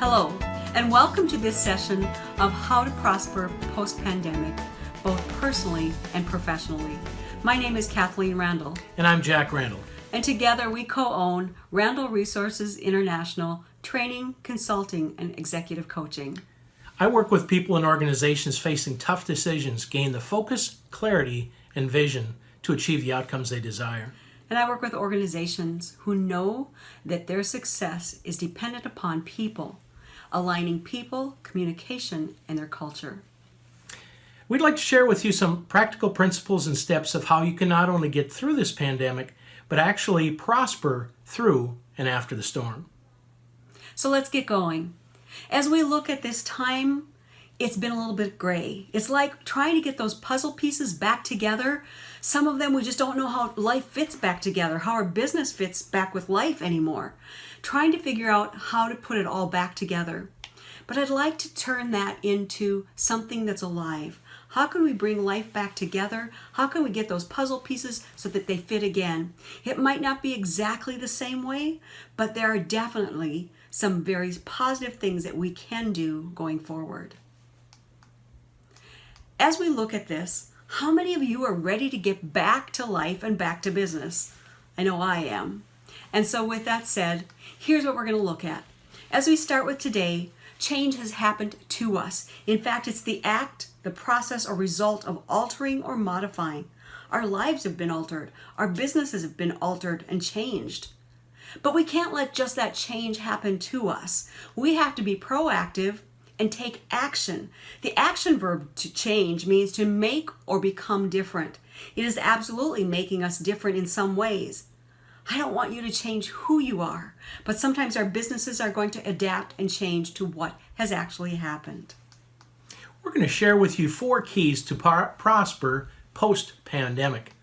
Hello, and welcome to this session of How to Prosper Post-Pandemic, both personally and professionally. My name is Kathleen Randall. And I'm Jack Randall. And together we co-own Randall Resources International, training, consulting, and executive coaching. I work with people and organizations facing tough decisions, gain the focus, clarity, and vision to achieve the outcomes they desire. And I work with organizations who know that their success is dependent upon people, aligning people, communication, and their culture. We'd like to share with you some practical principles and steps of how you can not only get through this pandemic, but actually prosper through and after the storm. So let's get going. As we look at this time, it's been a little bit gray. It's like trying to get those puzzle pieces back together. Some of them we just don't know how life fits back together, how our business fits back with life anymore. Trying to figure out how to put it all back together. But I'd like to turn that into something that's alive. How can we bring life back together? How can we get those puzzle pieces so that they fit again? It might not be exactly the same way, but there are definitely some very positive things that we can do going forward. As we look at this, how many of you are ready to get back to life and back to business? I know I am. And so with that said, here's what we're going to look at. As we start with today, change has happened to us. In fact, it's the act, the process, or result of altering or modifying. Our lives have been altered. Our businesses have been altered and changed. But we can't let just that change happen to us. We have to be proactive and take action. The action verb to change means to make or become different. It is absolutely making us different in some ways. I don't want you to change who you are, but sometimes our businesses are going to adapt and change to what has actually happened. We're going to share with you 4 keys to prosper post-pandemic.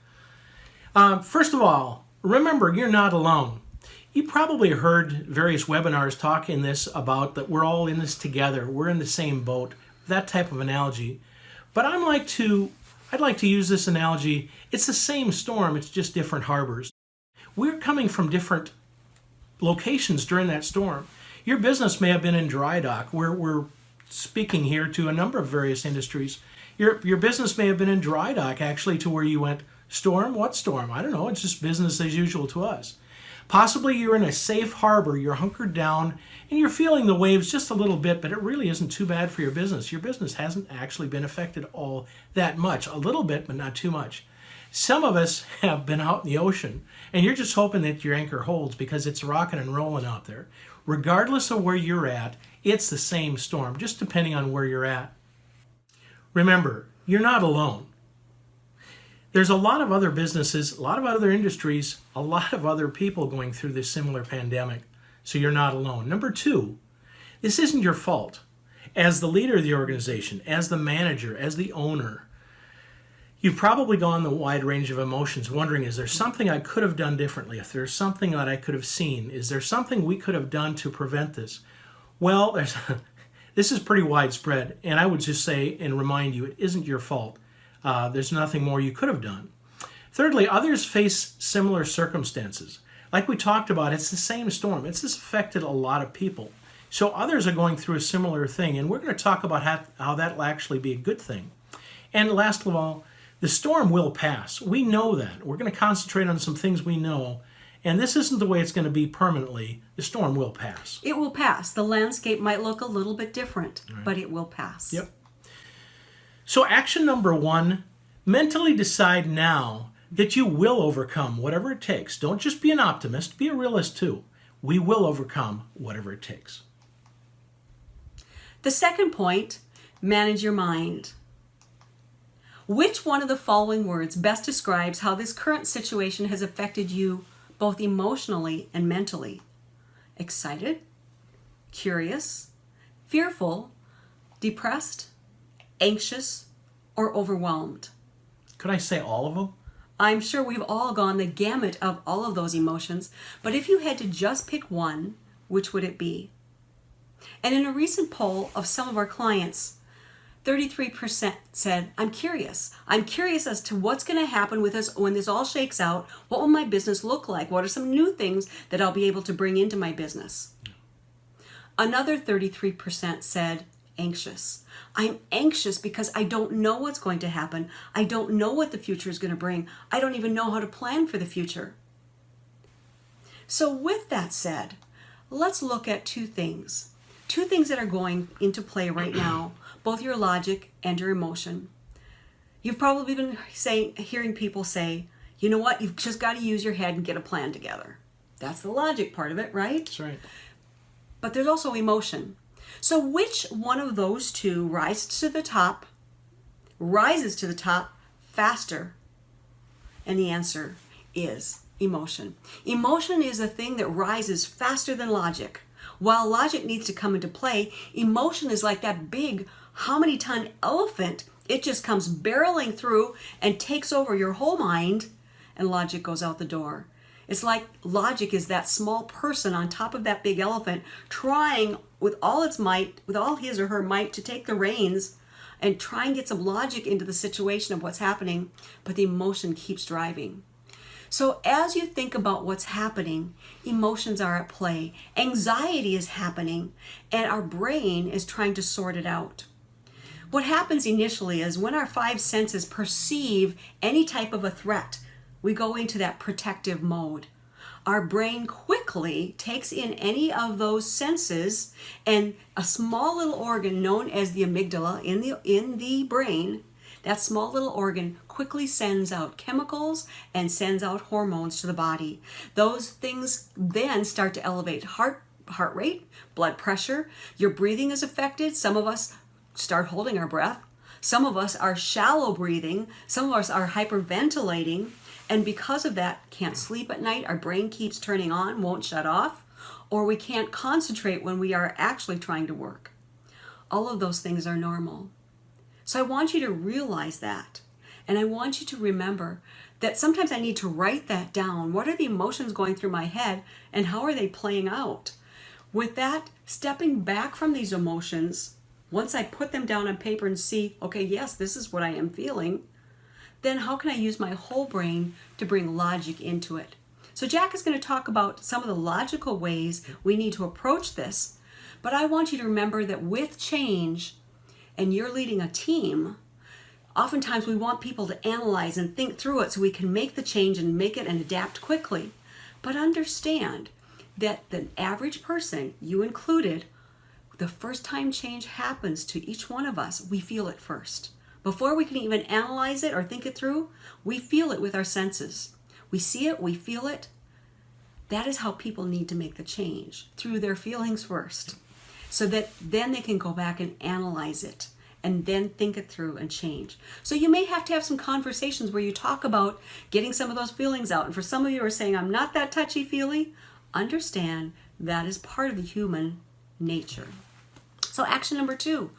First of all, remember you're not alone. You probably heard various webinars talk in this about that we're all in this together. We're in the same boat, that type of analogy. But I'd like to use this analogy. It's the same storm, it's just different harbors. We're coming from different locations during that storm. Your business may have been in dry dock. We're speaking here to a number of various industries. Your business may have been in dry dock actually to where you went, storm? What storm? I don't know. It's just business as usual to us. Possibly you're in a safe harbor, you're hunkered down, and you're feeling the waves just a little bit, but it really isn't too bad for your business. Your business hasn't actually been affected all that much. A little bit, but not too much. Some of us have been out in the ocean, and you're just hoping that your anchor holds because it's rocking and rolling out there. Regardless of where you're at, it's the same storm, just depending on where you're at. Remember, you're not alone. There's a lot of other businesses, a lot of other industries, a lot of other people going through this similar pandemic, so you're not alone. Number 2, this isn't your fault. As the leader of the organization, as the manager, as the owner, you've probably gone the wide range of emotions wondering, is there something I could have done differently? If there's something that I could have seen, is there something we could have done to prevent this? Well, this is pretty widespread, and I would just say and remind you, it isn't your fault. There's nothing more you could have done. Thirdly, others face similar circumstances. Like we talked about, it's the same storm. It's just affected a lot of people. So others are going through a similar thing, and we're going to talk about how that will actually be a good thing. And last of all, the storm will pass. We know that. We're going to concentrate on some things we know, and this isn't the way it's going to be permanently. The storm will pass. It will pass. The landscape might look a little bit different, but it will pass. Yep. So action number 1, mentally decide now that you will overcome whatever it takes. Don't just be an optimist, be a realist too. We will overcome whatever it takes. The second point, manage your mind. Which one of the following words best describes how this current situation has affected you both emotionally and mentally? Excited, curious, fearful, depressed, anxious, or overwhelmed? Could I say all of them? I'm sure we've all gone the gamut of all of those emotions, but if you had to just pick one, which would it be? And in a recent poll of some of our clients, 33% said, I'm curious. I'm curious as to what's going to happen with us when this all shakes out. What will my business look like? What are some new things that I'll be able to bring into my business? Another 33% said anxious. I'm anxious because I don't know what's going to happen. I don't know what the future is going to bring. I don't even know how to plan for the future. So with that said, let's look at two things. Two things that are going into play right now, both your logic and your emotion. You've probably been hearing people say, you know what, you've just got to use your head and get a plan together. That's the logic part of it, right? That's right. But there's also emotion. So which one of those two rises to the top faster? And the answer is emotion. Emotion is a thing that rises faster than logic. While logic needs to come into play, emotion is like that big, how many ton elephant. It just comes barreling through and takes over your whole mind, and logic goes out the door. It's like logic is that small person on top of that big elephant trying with all its might, with all his or her might, to take the reins and try and get some logic into the situation of what's happening, but the emotion keeps driving. So as you think about what's happening, emotions are at play. Anxiety is happening, and our brain is trying to sort it out. What happens initially is when our five senses perceive any type of a threat, we go into that protective mode. Our brain quickly takes in any of those senses, and a small little organ known as the amygdala in the brain, that small little organ quickly sends out chemicals and sends out hormones to the body. Those things then start to elevate heart rate, blood pressure. Your breathing is affected. Some of us start holding our breath. Some of us are shallow breathing. Some of us are hyperventilating. And because of that, can't sleep at night. Our brain keeps turning on, won't shut off. Or we can't concentrate when we are actually trying to work. All of those things are normal. So I want you to realize that. And I want you to remember that sometimes I need to write that down. What are the emotions going through my head and how are they playing out? With that, stepping back from these emotions, once I put them down on paper and see, okay, yes, this is what I am feeling, then how can I use my whole brain to bring logic into it? So Jack is going to talk about some of the logical ways we need to approach this. But I want you to remember that with change, and you're leading a team, oftentimes we want people to analyze and think through it so we can make the change and make it and adapt quickly. But understand that the average person, you included, the first time change happens to each one of us, we feel it first. Before we can even analyze it or think it through, we feel it with our senses. We see it, we feel it. That is how people need to make the change, through their feelings first, so that then they can go back and analyze it and then think it through and change. So you may have to have some conversations where you talk about getting some of those feelings out. And for some of you who are saying, I'm not that touchy-feely, understand that is part of the human nature. So action number 2,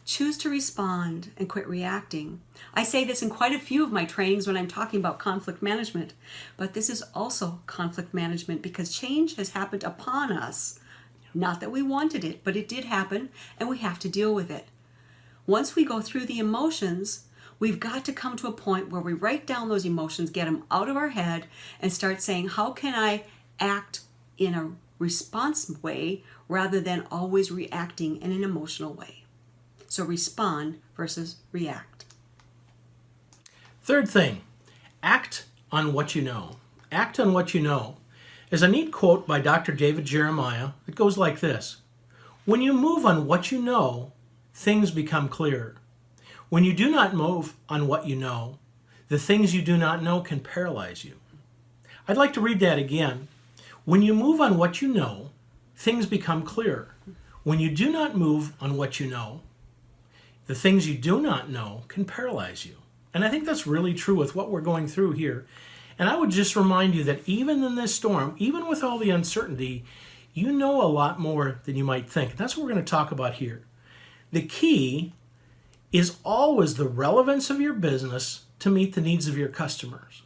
choose to respond and quit reacting. I say this in quite a few of my trainings when I'm talking about conflict management, but this is also conflict management because change has happened upon us. Not that we wanted it, but it did happen, and we have to deal with it. Once we go through the emotions, we've got to come to a point where we write down those emotions, get them out of our head, and start saying, how can I act in a response way rather than always reacting in an emotional way? So respond versus react. Third thing, act on what you know. Act on what you know. There's a neat quote by Dr. David Jeremiah that goes like this: when you move on what you know, things become clearer. When you do not move on what you know, the things you do not know can paralyze you. I'd like to read that again. When you move on what you know, things become clearer. When you do not move on what you know, the things you do not know can paralyze you. And I think that's really true with what we're going through here. And I would just remind you that even in this storm, even with all the uncertainty, you know a lot more than you might think. And that's what we're going to talk about here. The key is always the relevance of your business to meet the needs of your customers.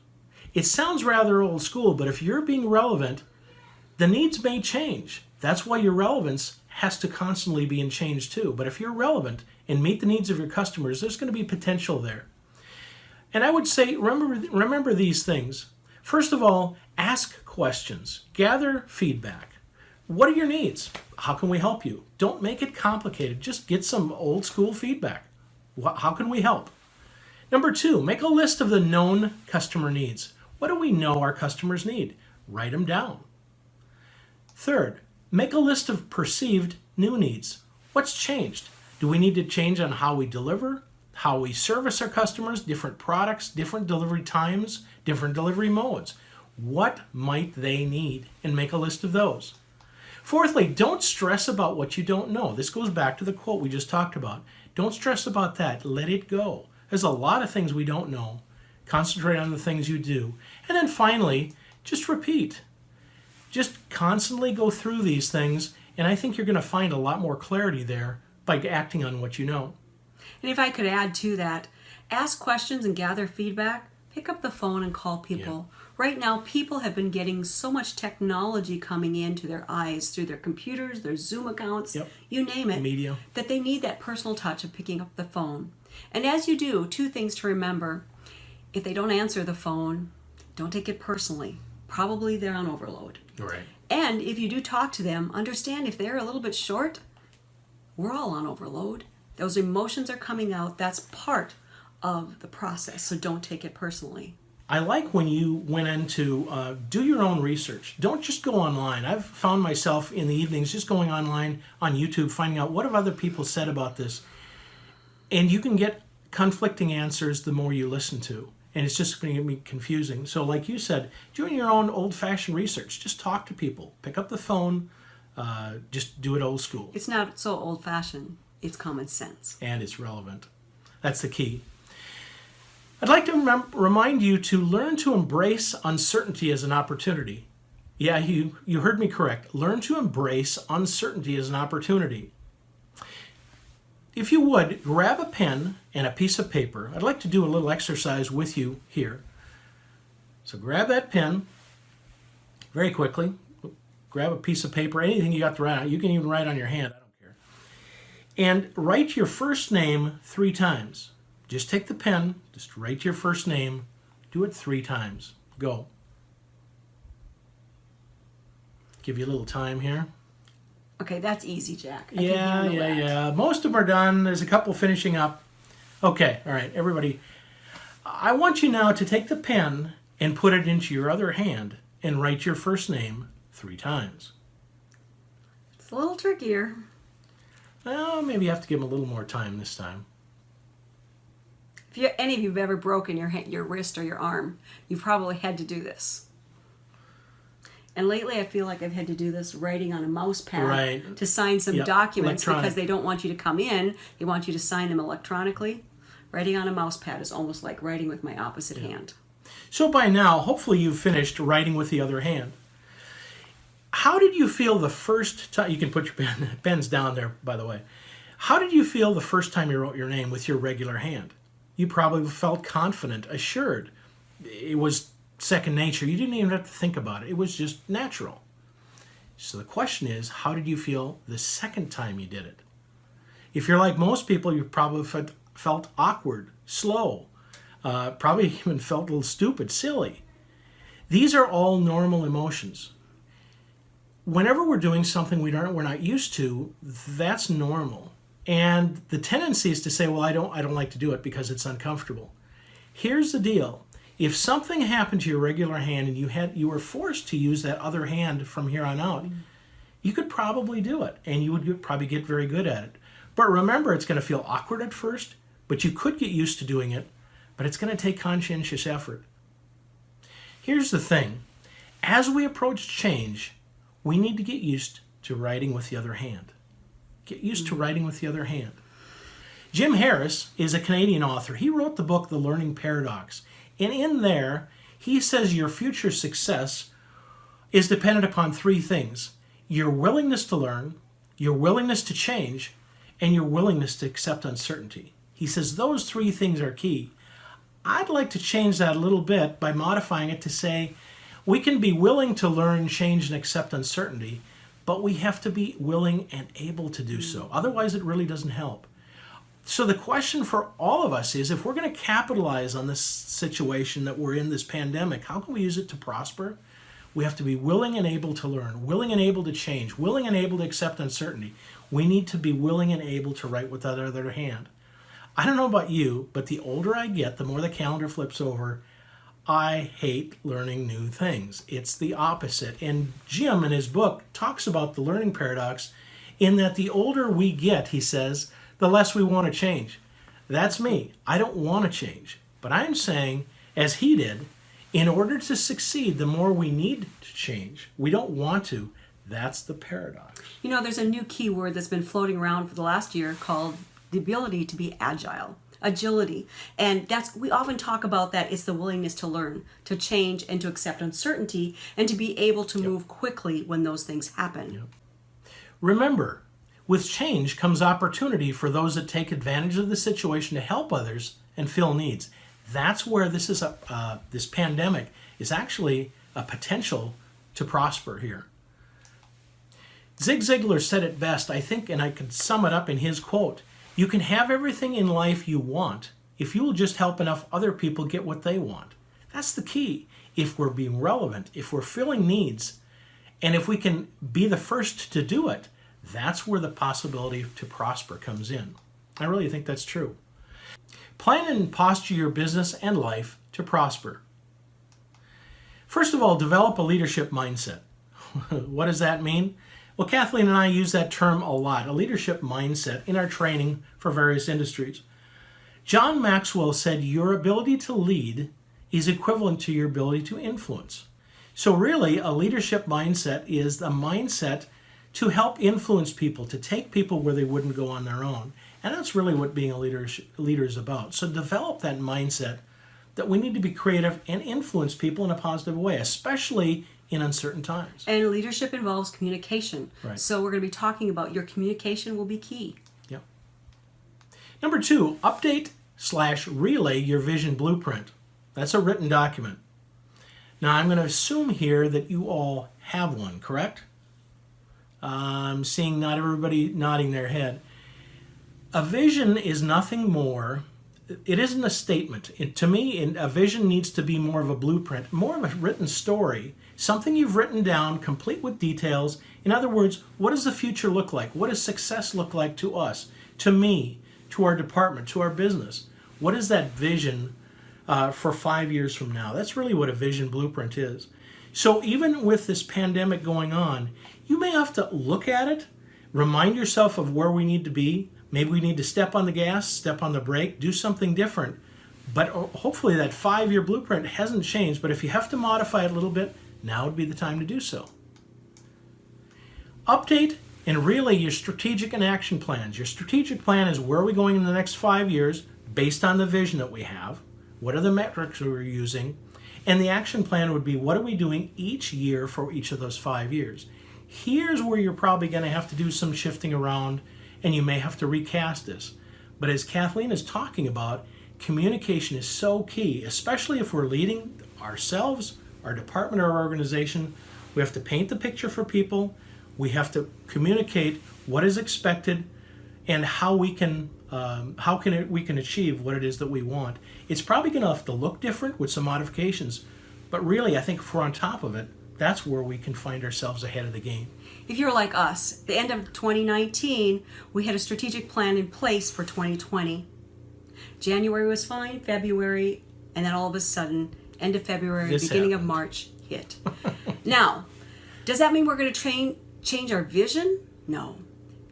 It sounds rather old school, but if you're being relevant, the needs may change. That's why your relevance has to constantly be in change too. But if you're relevant and meet the needs of your customers, there's going to be potential there. And I would say, remember these things. First of all, ask questions. Gather feedback. What are your needs? How can we help you? Don't make it complicated. Just get some old school feedback. How can we help? Number 2, make a list of the known customer needs. What do we know our customers need? Write them down. Third, make a list of perceived new needs. What's changed? Do we need to change on how we deliver, how we service our customers, different products, different delivery times, different delivery modes? What might they need? And make a list of those. Fourthly, don't stress about what you don't know. This goes back to the quote we just talked about. Don't stress about that. Let it go. There's a lot of things we don't know. Concentrate on the things you do. And then finally, just repeat. Just constantly go through these things, and I think you're going to find a lot more clarity there by acting on what you know. And if I could add to that, ask questions and gather feedback. Pick up the phone and call people. Yeah. Right now, people have been getting so much technology coming into their eyes through their computers, their Zoom accounts, you name it, media, that they need that personal touch of picking up the phone. And as you do, 2 things to remember. If they don't answer the phone, don't take it personally. Probably they're on overload. Right. And if you do talk to them, understand if they're a little bit short, we're all on overload. Those emotions are coming out. That's part of the process, so don't take it personally. I like when you went into do your own research. Don't just go online. I've found myself in the evenings just going online on YouTube, finding out what have other people said about this. And you can get conflicting answers the more you listen to. And it's just going to get me confusing. So like you said, doing your own old-fashioned research. Just talk to people. Pick up the phone. Just do it old school. It's not so old-fashioned. It's common sense. And it's relevant. That's the key. I'd like to remind you to learn to embrace uncertainty as an opportunity. Yeah, you heard me correct. Learn to embrace uncertainty as an opportunity. If you would, grab a pen and a piece of paper. I'd like to do a little exercise with you here. So grab that pen very quickly. Grab a piece of paper, anything you got to write on. You can even write on your hand, I don't care. And write your first name 3 times. Just take the pen, just write your first name, do it 3 times. Go. Give you a little time here. Okay, that's easy, Jack. Yeah. Most of them are done. There's a couple finishing up. Okay, all right, everybody. I want you now to take the pen and put it into your other hand and write your first name 3 times. It's a little trickier. Well, maybe you have to give them a little more time this time. If any of you have ever broken your wrist or your arm, you've probably had to do this. And lately I feel like I've had to do this writing on a mouse pad to sign some documents because they don't want you to come in. They want you to sign them electronically. Writing on a mouse pad is almost like writing with my opposite hand. So by now, hopefully you've finished writing with the other hand. How did you feel the first time? You can put your pens down there, by the way. How did you feel the first time you wrote your name with your regular hand? You probably felt confident, assured. It was second nature. You didn't even have to think about it. It was just natural. So the question is, how did you feel the second time you did it? If you're like most people, you probably felt awkward, slow, probably even felt a little stupid, silly. These are all normal emotions. Whenever we're doing something we're not used to, that's normal. And the tendency is to say, well, I don't like to do it because it's uncomfortable. Here's the deal. If something happened to your regular hand and you were forced to use that other hand from here on out, you could probably do it and you would probably get very good at it. But remember, it's going to feel awkward at first, but you could get used to doing it, but it's going to take conscientious effort. Here's the thing. As we approach change, we need to get used to writing with the other hand. Get used to writing with the other hand. Jim Harris is a Canadian author. He wrote the book, The Learning Paradox. And in there, he says your future success is dependent upon 3 things. Your willingness to learn, your willingness to change, and your willingness to accept uncertainty. He says those 3 things are key. I'd like to change that a little bit by modifying it to say we can be willing to learn, change, and accept uncertainty, but we have to be willing and able to do so. Otherwise, it really doesn't help. So the question for all of us is, if we're going to capitalize on this situation that we're in, this pandemic, how can we use it to prosper? We have to be willing and able to learn, willing and able to change, willing and able to accept uncertainty. We need to be willing and able to write with that other hand. I don't know about you, but the older I get, the more the calendar flips over, I hate learning new things. It's the opposite. And Jim, in his book, talks about the learning paradox in that the older we get, he says, the less we want to change. That's me. I don't want to change. But I'm saying, as he did, in order to succeed, the more we need to change. We don't want to. That's the paradox. You know, there's a new keyword that's been floating around for the last year called the ability to be agile, agility. And we often talk about that. It's the willingness to learn, to change, and to accept uncertainty, and to be able to move quickly when those things happen. Yep. Remember, with change comes opportunity for those that take advantage of the situation to help others and fill needs. That's where this pandemic is actually a potential to prosper here. Zig Ziglar said it best, I think, and I could sum it up in his quote: "You can have everything in life you want if you will just help enough other people get what they want." That's the key. If we're being relevant, if we're filling needs, and if we can be the first to do it, that's where the possibility to prosper comes in. I really think that's true. Plan and posture your business and life to prosper. First of all, develop a leadership mindset. What does that mean? Well, Kathleen and I use that term a lot, a leadership mindset, in our training for various industries. John Maxwell said your ability to lead is equivalent to your ability to influence. So really, a leadership mindset is a mindset to help influence people, to take people where they wouldn't go on their own. And that's really what being a leader is about. So develop that mindset that we need to be creative and influence people in a positive way, especially in uncertain times. And leadership involves communication. Right. So we're going to be talking about your communication will be key. Yep. Number 2, update/relay your vision blueprint. That's a written document. Now, I'm going to assume here that you all have one, correct? I'm seeing not everybody nodding their head. A vision is nothing more. It isn't a statement. To me, a vision needs to be more of a blueprint, more of a written story, something you've written down, complete with details. In other words, what does the future look like? What does success look like to us, to me, to our department, to our business? What is that vision for 5 years from now? That's really what a vision blueprint is. So even with this pandemic going on, you may have to look at it, remind yourself of where we need to be. Maybe we need to step on the gas, step on the brake, do something different. But hopefully that 5-year blueprint hasn't changed. But if you have to modify it a little bit, now would be the time to do so. Update and relay your strategic and action plans. Your strategic plan is where are we going in the next 5 years based on the vision that we have. What are the metrics we're using? And the action plan would be what are we doing each year for each of those 5 years. Here's where you're probably going to have to do some shifting around, and you may have to recast this. But as Kathleen is talking about, communication is so key, especially if we're leading ourselves, our department, or our organization. We have to paint the picture for people. We have to communicate what is expected and how we can achieve what it is that we want. It's probably going to have to look different with some modifications, but really, I think if we're on top of it, that's where we can find ourselves ahead of the game. If you're like us, the end of 2019, we had a strategic plan in place for 2020. January was fine, February, and then all of a sudden, end of February, beginning of March hit. Now, does that mean we're going to change our vision? No.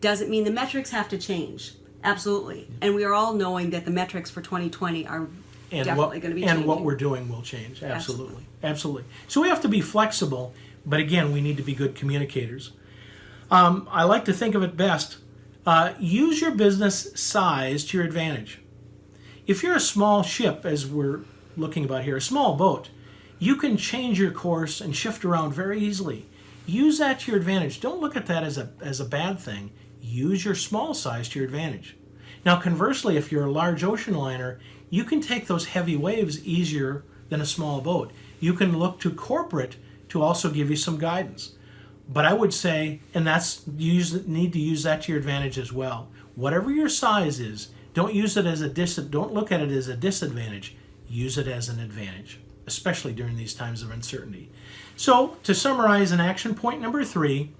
Does it mean the metrics have to change? Absolutely. And we are all knowing that the metrics for 2020 are definitely going to be changing. And what we're doing will change. Absolutely. So we have to be flexible, but again, we need to be good communicators. I like to think of it best. Use your business size to your advantage. If you're a small ship, as we're looking about here, a small boat, you can change your course and shift around very easily. Use that to your advantage. Don't look at that as a bad thing. Use your small size to your advantage. Now, conversely, if you're a large ocean liner, you can take those heavy waves easier than a small boat. You can look to corporate to also give you some guidance. But I would say, and need to use that to your advantage as well. Whatever your size is, don't use it as don't look at it as a disadvantage. Use it as an advantage. especially during these times of uncertainty. So, to summarize in action point number 3,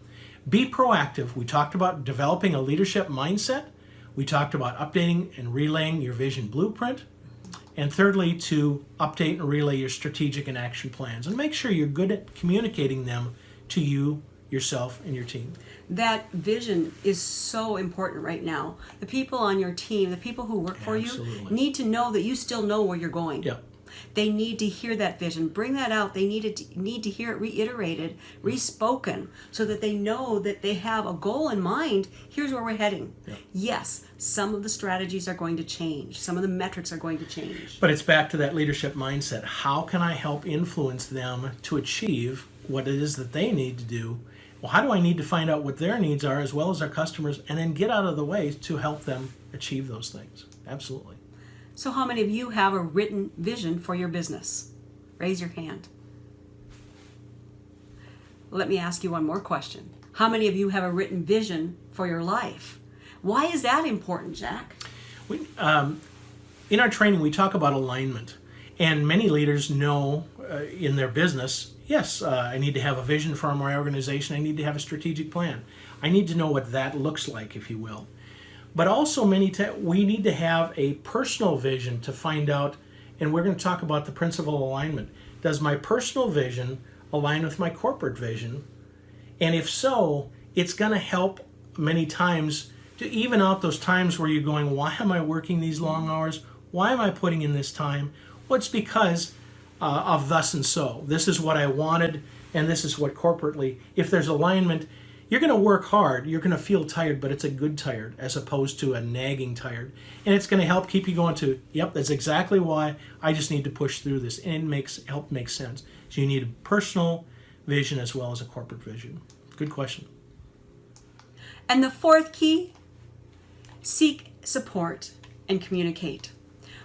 be proactive. We talked about developing a leadership mindset. We talked about updating and relaying your vision blueprint. And thirdly, to update and relay your strategic and action plans. And make sure you're good at communicating them to you, yourself, and your team. That vision is so important right now. The people on your team, the people who work for you, Absolutely. need to know that you still know where you're going. Yep. They need to hear that vision. Bring that out. They need to hear it reiterated, respoken, so that they know that they have a goal in mind. Here's where we're heading. Yep. Yes, some of the strategies are going to change. Some of the metrics are going to change. But it's back to that leadership mindset. How can I help influence them to achieve what it is that they need to do? Well, how do I need to find out what their needs are as well as our customers, and then get out of the way to help them achieve those things? Absolutely. So how many of you have a written vision for your business? Raise your hand. Let me ask you one more question. How many of you have a written vision for your life? Why is that important, Jack? In our training, we talk about alignment. And many leaders know in their business, yes, I need to have a vision for my organization. I need to have a strategic plan. I need to know what that looks like, if you will. But also we need to have a personal vision to find out, and we're going to talk about the principle of alignment. Does my personal vision align with my corporate vision? And if so, it's going to help many times to even out those times where you're going, why am I working these long hours? Why am I putting in this time? Well, it's because of thus and so. This is what I wanted, and this is what corporately. If there's alignment, you're going to work hard. You're going to feel tired, but it's a good tired as opposed to a nagging tired. And it's going to help keep you going to, yep, that's exactly why I just need to push through this. And it help make sense. So you need a personal vision as well as a corporate vision. Good question. And the fourth key, seek support and communicate.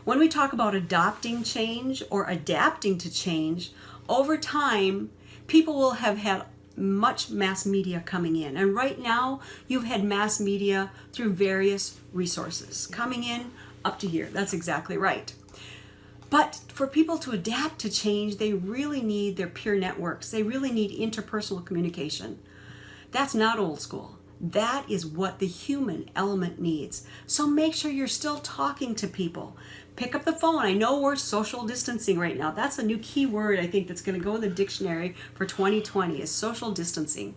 When we talk about adopting change or adapting to change, over time, people will have had much mass media coming in. And right now, you've had mass media through various resources coming in up to here. That's exactly right. But for people to adapt to change, they really need their peer networks. They really need interpersonal communication. That's not old school. That is what the human element needs. So make sure you're still talking to people. Pick up the phone. I know we're social distancing right now. That's a new key word I think that's going to go in the dictionary for 2020 is social distancing.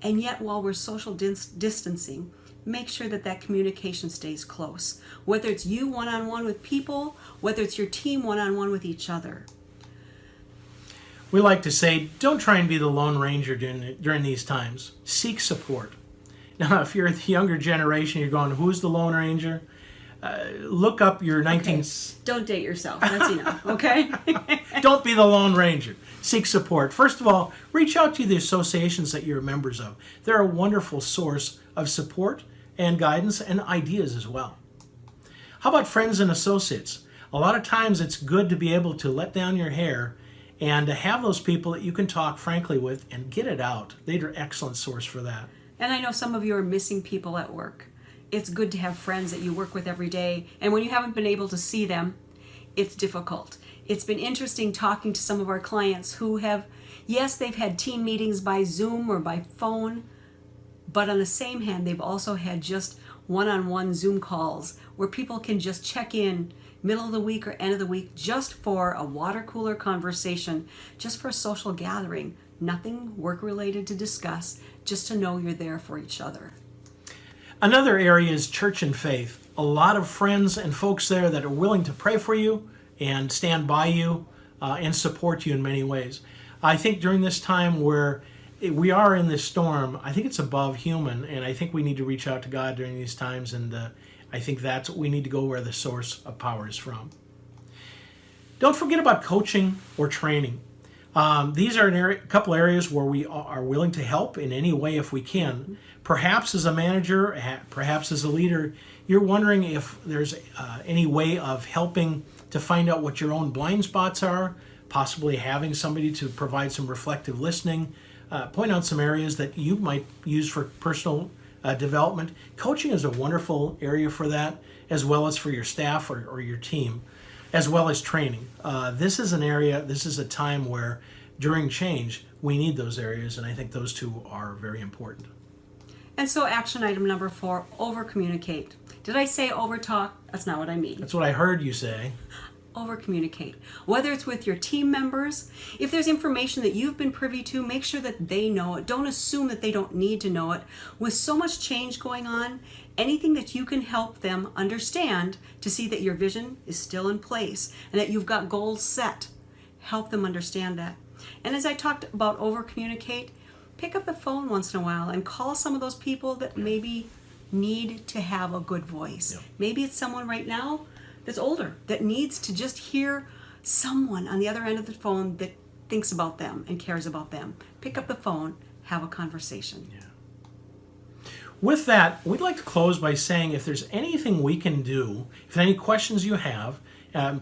And yet while we're social distancing, make sure that communication stays close. Whether it's you one-on-one with people, whether it's your team one-on-one with each other. We like to say, don't try and be the Lone Ranger during these times. Seek support. Now, if you're the younger generation, you're going, who's the Lone Ranger? Look up your 19... Okay. Don't date yourself. That's enough, okay? Don't be the Lone Ranger. Seek support. First of all, reach out to the associations that you're members of. They're a wonderful source of support and guidance and ideas as well. How about friends and associates? A lot of times it's good to be able to let down your hair and to have those people that you can talk frankly with and get it out. They're an excellent source for that. And I know some of you are missing people at work. It's good to have friends that you work with every day. And when you haven't been able to see them, it's difficult. It's been interesting talking to some of our clients who have, yes, they've had team meetings by Zoom or by phone, but on the same hand, they've also had just one-on-one Zoom calls where people can just check in middle of the week or end of the week just for a water cooler conversation, just for a social gathering. Nothing work-related to discuss, just to know you're there for each other. Another area is church and faith. A lot of friends and folks there that are willing to pray for you and stand by you and support you in many ways. I think during this time where we are in this storm, I think it's above human, and I think we need to reach out to God during these times, and I think that's we need to go where the source of power is from. Don't forget about coaching or training. These are a couple areas where we are willing to help in any way if we can. Perhaps as a manager, perhaps as a leader, you're wondering if there's any way of helping to find out what your own blind spots are, possibly having somebody to provide some reflective listening, point out some areas that you might use for personal development. Coaching is a wonderful area for that, as well as for your staff or your team. as well as training. This is a time where during change, we need those areas, and I think those two are very important. And so action item number 4, over-communicate. Did I say over-talk? That's not what I mean. That's what I heard you say. Over-communicate. Whether it's with your team members, if there's information that you've been privy to, make sure that they know it. Don't assume that they don't need to know it. With so much change going on, anything that you can help them understand to see that your vision is still in place and that you've got goals set, help them understand that. And as I talked about over-communicate, pick up the phone once in a while and call some of those people that maybe need to have a good voice. Yeah. Maybe it's someone right now that's older that needs to just hear someone on the other end of the phone that thinks about them and cares about them. Pick up the phone, have a conversation. Yeah. With that, we'd like to close by saying if there's anything we can do, if any questions you have,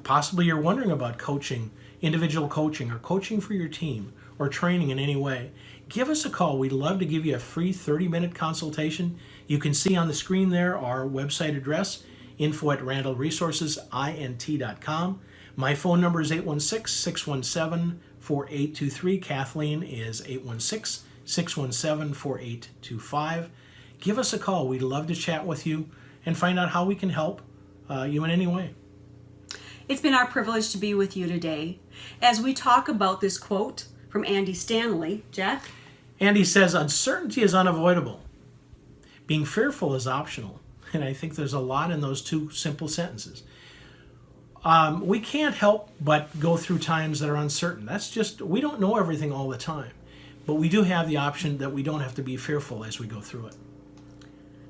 possibly you're wondering about coaching, individual coaching, or coaching for your team, or training in any way, give us a call. We'd love to give you a free 30-minute consultation. You can see on the screen there our website address, info@randallresourcesint.com. My phone number is 816-617-4823. Kathleen is 816-617-4825. Give us a call. We'd love to chat with you and find out how we can help you in any way. It's been our privilege to be with you today as we talk about this quote from Andy Stanley. Jack? Andy says, uncertainty is unavoidable. Being fearful is optional. And I think there's a lot in those two simple sentences. We can't help but go through times that are uncertain. We don't know everything all the time. But we do have the option that we don't have to be fearful as we go through it.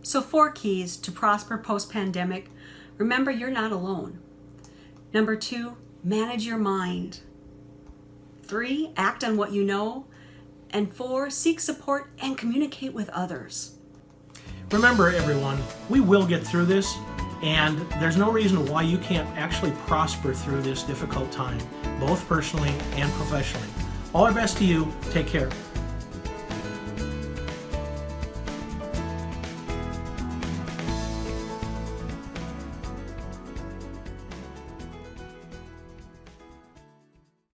So 4 keys to prosper post-pandemic. Remember, you're not alone. Number 2, manage your mind. 3, act on what you know. And 4, seek support and communicate with others. Remember, everyone, we will get through this, and there's no reason why you can't actually prosper through this difficult time, both personally and professionally. All our best to you. Take care.